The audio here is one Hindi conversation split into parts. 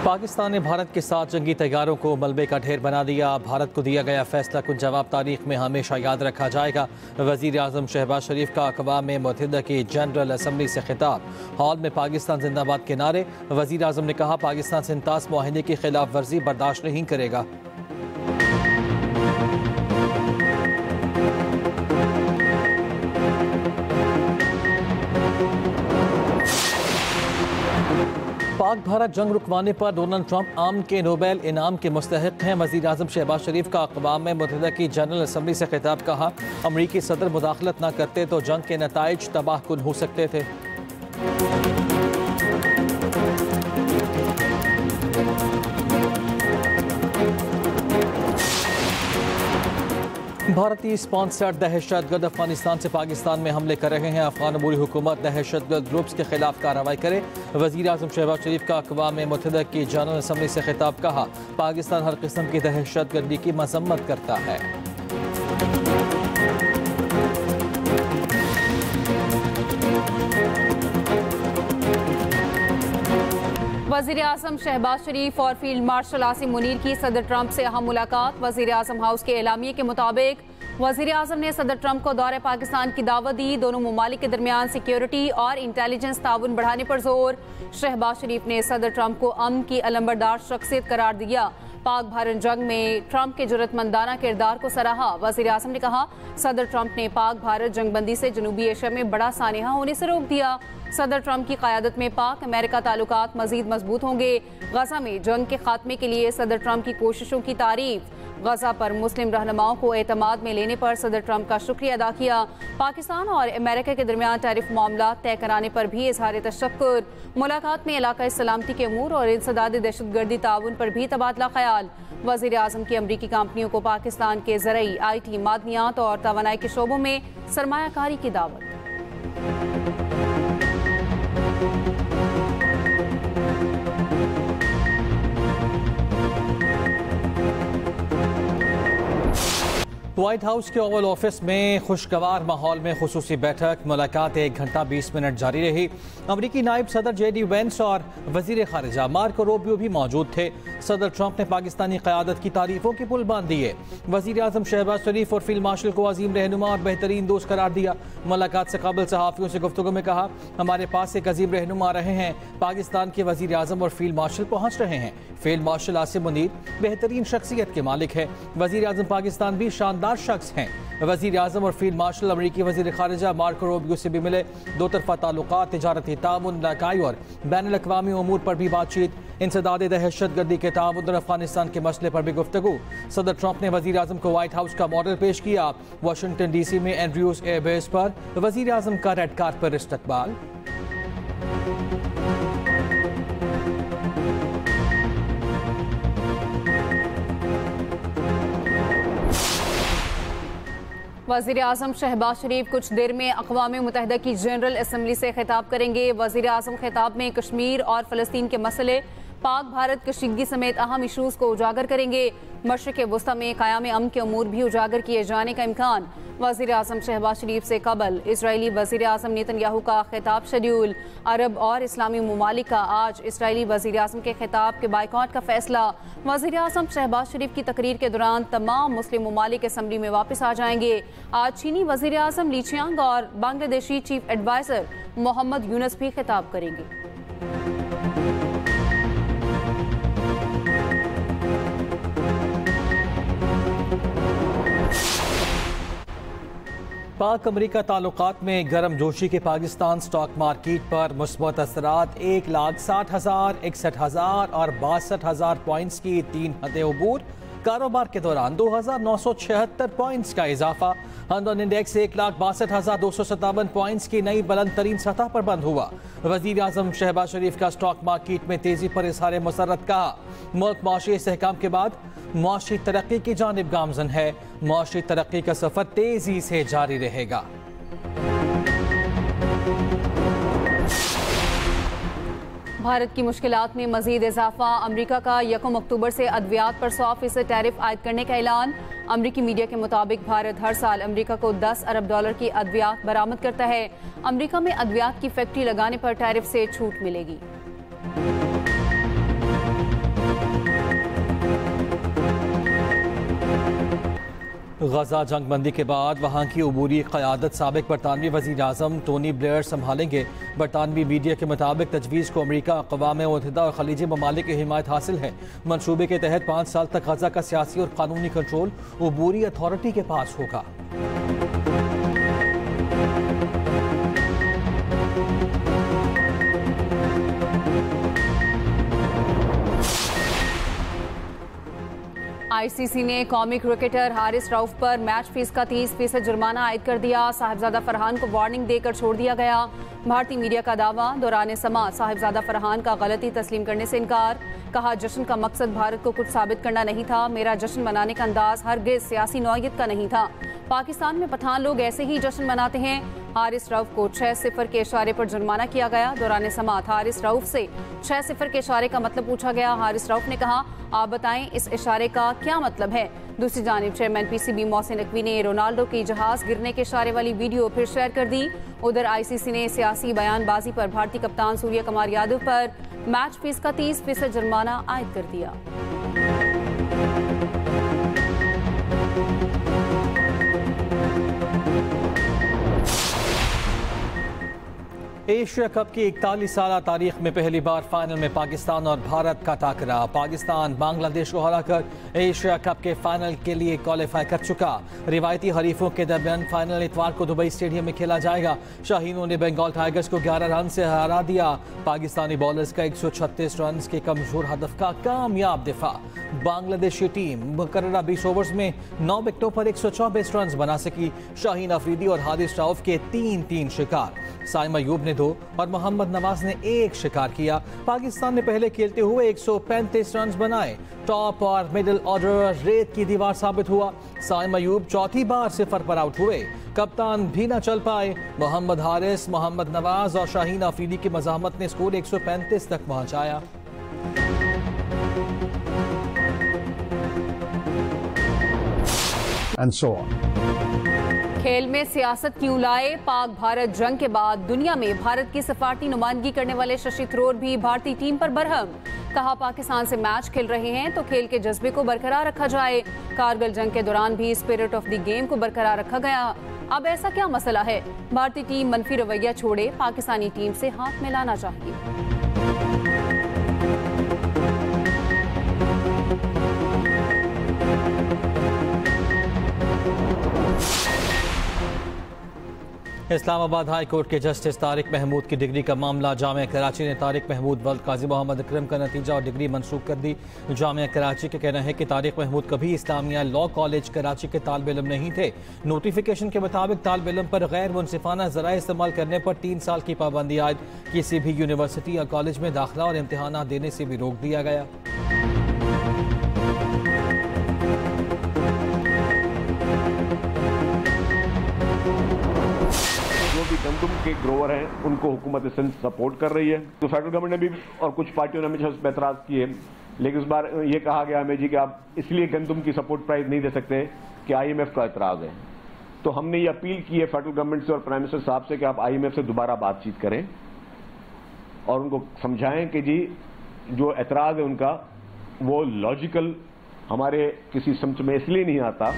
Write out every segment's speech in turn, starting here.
पाकिस्तान ने भारत के साथ जंगी तैयारों को मलबे का ढेर बना दिया। भारत को दिया गया फैसला कुछ जवाब तारीख में हमेशा याद रखा जाएगा। वज़ीर आज़म शहबाज शरीफ का अक़वाम मुत्तहिदा की जनरल असम्बली से खिताब। हॉल में पाकिस्तान जिंदाबाद के नारे। वज़ीर आज़म ने कहा, पाकिस्तान सिंतास मुआहिदे की खिलाफ वर्जी बर्दाश्त नहीं करेगा। पाक भारत जंग रुकवाने पर डोनाल्ड ट्रंप अमन के नोबेल इनाम के मुस्तहिक हैं। वज़ीर आज़म शहबाज शरीफ का अक़वाम मुत्तहिदा की जनरल असम्बली से खिताब। कहा, अमरीकी सदर मुदाखलत न करते तो जंग के नताइज तबाहकुन हो सकते थे। भारतीय स्पॉन्सर्ड दहशतगर्द अफगानिस्तान से पाकिस्तान में हमले कर रहे हैं। अफगान अबूरी हुकूमत दहशतगर्द ग्रुप्स के खिलाफ कार्रवाई करे। वज़ीर आज़म शहबाज शरीफ का अक़वाम मुत्तहिदा की जनरल असम्बली से खिताब। कहा, पाकिस्तान हर किस्म की दहशतगर्दी की मजम्मत करता है। वज़ीर आज़म शहबाज शरीफ और फील्ड मार्शल आसिम मुनीर की सदर ट्रंप से अहम मुलाकात। वज़ीर आज़म हाउस के एलामिये के मुताबिक वज़ीर आज़म ने सदर ट्रंप को दौरे पाकिस्तान की दावत दी। दोनों ममालिक के दरमियान सिक्योरिटी और इंटेलिजेंस ताउन बढ़ाने पर जोर। शहबाज शरीफ ने सदर ट्रंप को अमन की अलंबरदार शख्सियत करार दिया। पाक भारत जंग में ट्रंप के जुर्रतमंदाना किरदार को सराहा। वज़ीर आज़म ने कहा, सदर ट्रंप ने पाक भारत जंगबंदी से जनूबी एशिया में बड़ा सानिहा होने से रोक दिया। सदर ट्रंप की क़यादत में पाक अमेरिका ताल्लुकात मज़ीद मजबूत होंगे। गजा में जंग के खात्मे के लिए सदर ट्रंप की कोशिशों की तारीफ। गजा पर मुस्लिम रहनुमाओं को एतमाद में लेने पर सदर ट्रंप का शुक्रिया अदा किया। पाकिस्तान और अमेरिका के दरमियान टैरिफ मामला तय कराने पर भी इजहार तशक्कुर। मुलाकात में इलाक़ाई सलामती के अमूर और इंसदाद दहशतगर्दी ताउन पर भी तबादला ख्याल। वज़ीर आज़म की अमरीकी कंपनियों को पाकिस्तान के ज़रई, IT, मादनियात और तवानाई के शोबों में सरमायाकारी की दावत। व्हाइट हाउस के ओवल ऑफिस में खुशगवार माहौल में खुसूसी बैठक। मुलाकात 1 घंटा 20 मिनट जारी रही। अमरीकी नायब सदर JD वेंस और वजीर खारिजा मार्को रूबियो भी मौजूद थे। सदर ट्रंप ने पाकिस्तानी क़यादत की तारीफों के पुल बांध दिए। वज़ीर आज़म शहबाज शरीफ और फील्ड मार्शल को अजीम रहनुमा और बेहतरीन दोस्त करार दिया। मुलाकात से कबल सहाफ़ियों से गुफ्तगू में कहा, हमारे पास एक अजीम रहनुमा रहे हैं। पाकिस्तान के वज़ीर आज़म और फील्ड मार्शल पहुँच रहे हैं। फील्ड मार्शल आसिम मुनीर बेहतरीन शख्सियत के मालिक है। वज़ीर आज़म पाकिस्तान भी शानदार शख्स हैं। वज़ीर आज़म और फील्ड मार्शल अमरीकी वज़ीर खारिजा मार्को रूबियो से भी मिले। दो तरफ़ा ताल्लुकात, तिजारती ताउन, इलाकाई और बैनुल अक़वामी उमूर पर भी बातचीत। इंसदाद दहशतगर्दी के ताउन और अफगानिस्तान के मसले पर भी गुफ्तगू। सदर ट्रंप ने वज़ीर आज़म को व्हाइट हाउस का मॉडल पेश किया। वाशिंगटन DC में एंड्रयूज़ एयरबेस पर वज़ीर आज़म का रेड कारपेट इस्तकबाल। वज़ीर आज़म शहबाज शरीफ कुछ देर में अक़वाम मुत्तहिदा की जनरल असम्बली से खिताब करेंगे। वज़ीर आज़म खिताब में कश्मीर और फ़लस्तीन के मसले, पाक भारत कशीदगी समेत अहम इशूज़ को उजागर करेंगे। मशरिक़ वस्ता में क़याम अमन के अमूर भी उजागर किए जाने का इम्कान। वज़ीर आज़म शहबाज शरीफ से कबल इसराइली वज़ीर आज़म नेतन्याहू का खिताब शेड्यूल। अरब और इस्लामी ममालिक का आज इसराइली वज़ीर आज़म के खिताब के बाइकॉट का फैसला। वज़ीर आज़म शहबाज शरीफ की तकरीर के दौरान तमाम मुस्लिम ममालिक असम्बली में वापस आ जाएंगे। आज चीनी वज़ीर आज़म ली चियांग और बांग्लादेशी चीफ एडवाइज़र मोहम्मद यूनुस भी खिताब करेंगे। पाक अमरीका ताल्लुकात में गर्म जोशी के पाकिस्तान स्टॉक मार्केट पर मुस्बत असरात। 1,60,000, 61,000 और 62,000 पॉइंट्स की 3 हदें अबूर। कारोबार के दौरान 2,976 पॉइंट्स का इजाफा। हंडन इंडेक्स 1,62,257 पॉइंट्स की नई बुलंद तरीन सतह पर बंद हुआ। वज़ीर आज़म शहबाज शरीफ का स्टॉक मार्केट में तेजी पर इज़हार मसरत। कहा, मुल्क माशी इस्तेहकाम के बाद माशी तरक्की की जानिब गामज़न है। माशी तरक्की का सफ़र तेजी से जारी रहेगा। भारत की मुश्किलात में मजीद इजाफा। अमरीका का 1 अक्टूबर से अद्वियात पर 100% टैरिफ आयद करने का ऐलान। अमरीकी मीडिया के मुताबिक भारत हर साल अमरीका को $10 अरब की अद्वियात बरामद करता है। अमरीका में अद्वियात की फैक्ट्री लगाने पर टैरिफ से छूट मिलेगी। गजा जंग बंदी के बाद वहाँ की अबूरी क़यादत साबिक बरतानवी वज़ीर आज़म टोनी ब्लेयर संभालेंगे। बरतानवी मीडिया के मुताबिक तजवीज़ को अमरीका, अक़वाम मुत्तहिदा और खलीजी ममालिक की हिमायत हासिल है। मनसूबे के तहत 5 साल तक गजा का सियासी और कानूनी कंट्रोल अबूरी अथॉरिटी के पास होगा। आईसीसी ने कौमी क्रिकेटर हारिस रऊफ पर मैच फीस का 30% जुर्माना आयद कर दिया। साहिबजादा फरहान को वार्निंग देकर छोड़ दिया गया। भारतीय मीडिया का दावा, दौरान समाअत साहिबजादा फरहान का गलती तस्लीम करने से इनकार। कहा, जश्न का मकसद भारत को कुछ साबित करना नहीं था। मेरा जश्न मनाने का अंदाज हरगिज सियासी नौयत का नहीं था। पाकिस्तान में पठान लोग ऐसे ही जश्न मनाते हैं। हारिस रऊफ को 6-0 के इशारे पर जुर्माना किया गया। दौरान समाअत हारिस रऊफ से 6-0 के इशारे का मतलब पूछा गया। हारिस रऊफ ने कहा, आप बताएं इस इशारे का क्या मतलब है। दूसरी जानिब चेयरमैन पीसीबी मोहसिन नकवी ने रोनाल्डो की जहाज गिरने के इशारे वाली वीडियो फिर शेयर कर दी। उधर आईसीसी ने सियासी बयानबाजी पर भारतीय कप्तान सूर्य कुमार यादव पर मैच फीस का 30% जुर्माना आयद कर दिया। एशिया कप की 41 साल तारीख में पहली बार फाइनल में पाकिस्तान और भारत का टाकरा। पाकिस्तान बांग्लादेश को हराकर एशिया कप के फाइनल के लिए क्वालिफाई कर चुका। रिवायती हरीफों के दरमियान फाइनल इतवार को दुबई स्टेडियम में खेला जाएगा। शाहीनों ने बंगाल टाइगर्स को 11 रन से हरा दिया। पाकिस्तानी बॉलर्स का 136 रन के कमजोर हदफ का कामयाब दिफा। बांग्लादेशी टीम मुकर्ररा 20 ओवर्स में 9 विकेटों पर 124 रन बना सकी। शाहीन अफरीदी और हारिस रऊफ के 3-3 शिकार। साइम अयूब ने 2 और मोहम्मद नवाज ने 1 शिकार किया। पाकिस्तान ने पहले खेलते हुए 135 रन बनाए। टॉप और मिडिल ऑर्डर रेत की दीवार साबित हुआ। साइम अयूब चौथी बार 0 पर आउट हुए। कप्तान भी न चल पाए। मोहम्मद हारिस, मोहम्मद नवाज और शाहीन अफरीदी की मज़ाहमत ने स्कोर 135 तक पहुंचाया। And so on. खेल में सियासत क्यों लाए? पाक भारत जंग के बाद दुनिया में भारत की सफारती नुमाइंदगी करने वाले शशि थरूर भी भारतीय टीम पर बरहम। कहा, पाकिस्तान से मैच खेल रहे हैं तो खेल के जज्बे को बरकरार रखा जाए। कारगिल जंग के दौरान भी स्पिरिट ऑफ द गेम को बरकरार रखा गया। अब ऐसा क्या मसला है? भारतीय टीम मनफी रवैया छोड़े, पाकिस्तानी टीम से हाथ मिलाना चाहिए। इस्लामाबाद हाई कोर्ट के जस्टिस तारिक महमूद की डिग्री का मामला। जामिया कराची ने तारिक महमूद वर्ल्ड काजी मोहम्मद अकरम का नतीजा और डिग्री मनसूख कर दी। जामिया कराची का कहना है कि तारिक महमूद कभी इस्लामिया लॉ कॉलेज कराची के तालिब इल्म नहीं थे। नोटिफिकेशन के मुताबिक तालिब इल्म पर गैर मुनसिफाना ज़राए इस्तेमाल करने पर 3 साल की पाबंदी आयद। किसी भी यूनिवर्सिटी या कॉलेज में दाखिला और इम्तिहान देने से भी रोक दिया गया। गंदम के ग्रोवर हैं उनको हुकूमत सिंध सपोर्ट कर रही है। तो फेडरल गवर्नमेंट ने भी और कुछ पार्टियों ने हमेशा इस पर एतराज किए, लेकिन इस बार ये कहा गया हमें जी कि आप इसलिए गंदम की सपोर्ट प्राइस नहीं दे सकते कि IMF का एतराज है। तो हमने ये अपील की है फेडरल गवर्नमेंट से और प्राइम मिनिस्टर साहब से कि आप IMF से दोबारा बातचीत करें और उनको समझाएं कि जी जो एतराज है उनका वो लॉजिकल हमारे किसी समझ में इसलिए नहीं आता।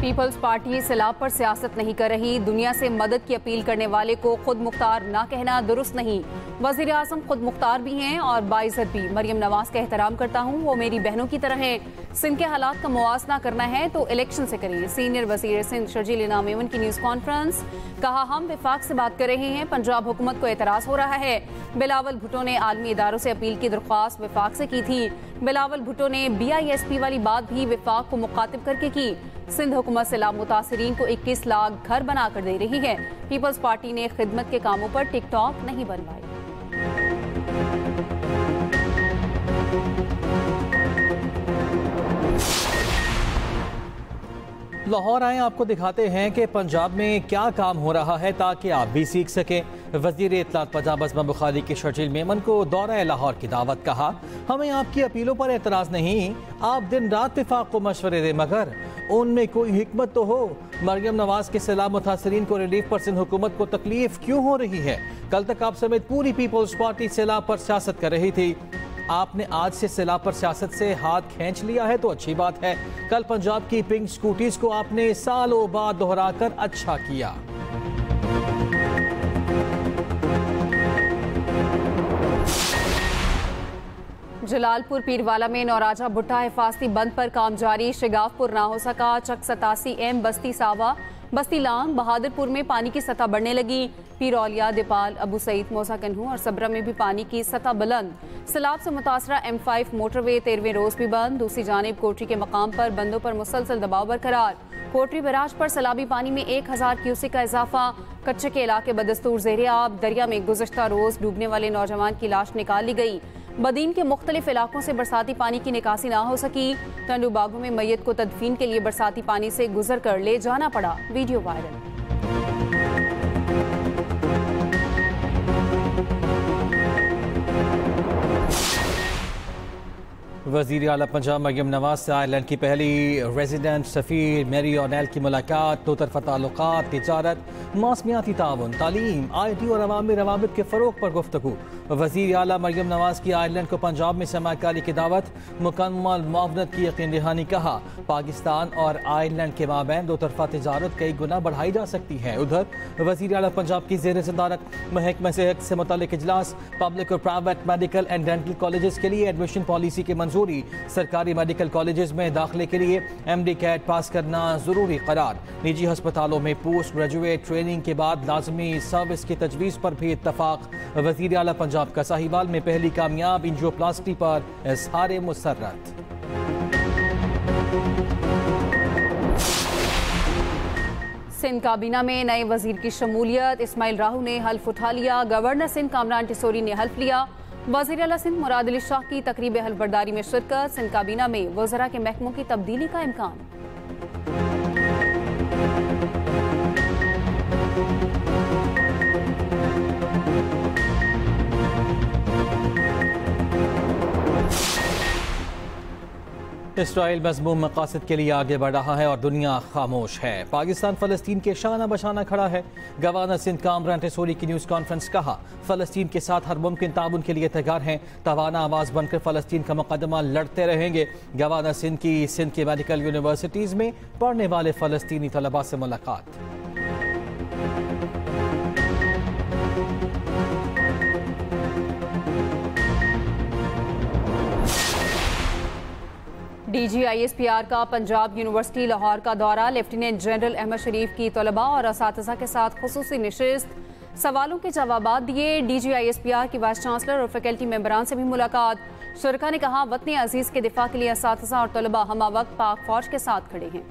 पीपल्स पार्टी सैलाब पर सियासत नहीं कर रही। दुनिया से मदद की अपील करने वाले को खुद मुख्तार ना कहना दुरुस्त नहीं। वजीर आजम खुद मुख्तार भी हैं और बाइज्जत भी। मरियम नवाज का एहतराम करता हूँ, वो मेरी बहनों की तरह है। सिंध के हालात का मुआवजा करना है तो इलेक्शन से करिए। सीनियर वजीर सिंध शर्जील इनाम मेमन की न्यूज़ कॉन्फ्रेंस। कहा, हम विफाक से बात कर रहे हैं, पंजाब हुकूमत को एतराज हो रहा है। बिलावल भुट्टो ने आलमी इदारों से अपील की दरख्वास्त विफाक से की थी। बिलावल भुट्टो ने BISP वाली बात भी विफाक को मुखातिब करके की। सिंध हुकूमत सैलाब मुतासरीन को 21 लाख घर बनाकर दे रही है। पीपल्स पार्टी ने खिदमत के कामों पर टिकटॉक नहीं बनवाई। लाहौर आए, आपको दिखाते हैं कि पंजाब में क्या काम हो रहा है ताकि आप भी सीख सकें। वज़ीर इत्तलात पंजाब अज़मा बुखारी की शर्जील मेमन को दौरा लाहौर की दावत। कहा, हमें आपकी अपीलों पर एतराज़ नहीं, आप दिन रात विफाक को मशवरे दें, मगर उनमें कोई हिकमत तो हो। मरियम नवाज के सैलाब मुतासरीन को रिलीफ पर सिंध हुकूमत को तकलीफ क्यों हो रही है? कल तक आप समेत पूरी पीपल्स पार्टी सैलाब पर सियासत कर रही थी। आपने आज से सैलाब पर सियासत से हाथ खींच लिया है तो अच्छी बात है। कल पंजाब की पिंक स्कूटीज को आपने सालों बाद दोहराकर अच्छा किया। जलालपुर पीरवाला में नौराजा भुट्टा हिफाजती बंद पर काम जारी। शिगावपुर ना हो सका। चक 87M बस्ती सावा बस्ती लांग बहादुरपुर में पानी की सतह बढ़ने लगी। पीरौलिया दिपाल अबू सईद मौसा कन्हू और सबरा में भी पानी की सतह बुलंद। सैलाब से मुतासरा M5 मोटरवे 13वें रोज भी बंद। दूसरी जानिब कोटरी के मकाम पर बंदों पर मुसलसल दबाव बरकरार। कोटरी बैराज पर सैलाबी पानी में 1000 क्यूसेक का इजाफा। कच्चे के इलाके बदस्तूर ज़ेरे आब। दरिया में गुज़श्ता रोज डूबने वाले नौजवान की लाश निकाल ली गई। बदीन के मुख्तलिफ इलाकों से बरसाती पानी की निकासी ना हो सकी। टंडू बागों में मैयत को तदफीन के लिए बरसाती पानी से गुजर कर ले जाना पड़ा। Video viral. वज़ीर आला पंजाब मरियम नवाज से आयरलैंड की पहली रेजिडेंट सफ़ीर मैरी ओनेल की मुलाकात। दो तरफ़ा ताल्लुकात, तिजारत, मौसमियाती ताउन, तालीम, IT और अवामी रवाबित के फ़रोग़ पर गुफ्तगू। वज़ीर आला मरियम नवाज की आयरलैंड को पंजाब में सरमाकारी की दावत। मुकम्मल मुआवनत की यकीन दहानी। कहा पाकिस्तान और आयरलैंड के माबैन दो तरफ़ा तिजारत कई गुना बढ़ाई जा सकती है। उधर वज़ीर आला पंजाब की ज़ेर सदारत महकमा सेहत से मुताल्लिक़ इजलास। पब्लिक और private medical and dental college के लिए एडमिशन पॉलिसी की मंजूरी। सरकारी मेडिकल कॉलेजेस में दाखिले के लिए MD कैट पास करना जरूरी करार। निजी अस्पतालों में पोस्ट ग्रेजुएट ट्रेनिंग के बाद लाजमी सर्विस की तजवीज़ पर भी इत्तफाक। वज़ीर आला पंजाब का साहिवाल में पहली कामयाब एंजियोप्लास्टी पर इज़हार मुसर्रत। सिंध काबीना में नए वजीर की शमूलियत। इस्माइल राहू ने हल्फ उठा लिया। गवर्नर सिंध कामरान टिसोरी ने हल्फ लिया। वज़ीर आला सिंध मुराद अली शाह की तकरीब हल्फ बर्दारी में शिरकत। सिंध काबीना में वज़रा के महकमों की तब्दीली का इम्कान। इसराइल मज़मूम मकासद के लिए आगे बढ़ रहा है और दुनिया खामोश है। पाकिस्तान फ़लस्तीन के शाना बशाना खड़ा है। गवर्नर सिंध कामरान टिसोरी की न्यूज़ कॉन्फ्रेंस। कहा फ़लस्तीन के साथ हर मुमकिन ताउन के लिए तैयार हैं। तवाना आवाज़ बनकर फ़लस्तीन का मुकदमा लड़ते रहेंगे। गवर्नर सिंध की सिंध के मेडिकल यूनिवर्सिटीज़ में पढ़ने वाले फ़लस्तीनी तलबा से मुलाकात। DGISPR का पंजाब यूनिवर्सिटी लाहौर का दौरा। लेफ्टिनेंट जनरल अहमद शरीफ की तलबा और असातिज़ा के साथ खुसूसी नशिस्त। सवालों के जवाबात दिए। DGISPR की वाइस चांसलर और फैकल्टी मेंबरान से भी मुलाकात। शुरका ने कहा वतन अजीज़ के दिफा के लिए असातिज़ा और तलबा हमा वक्त पाक फौज के साथ खड़े हैं।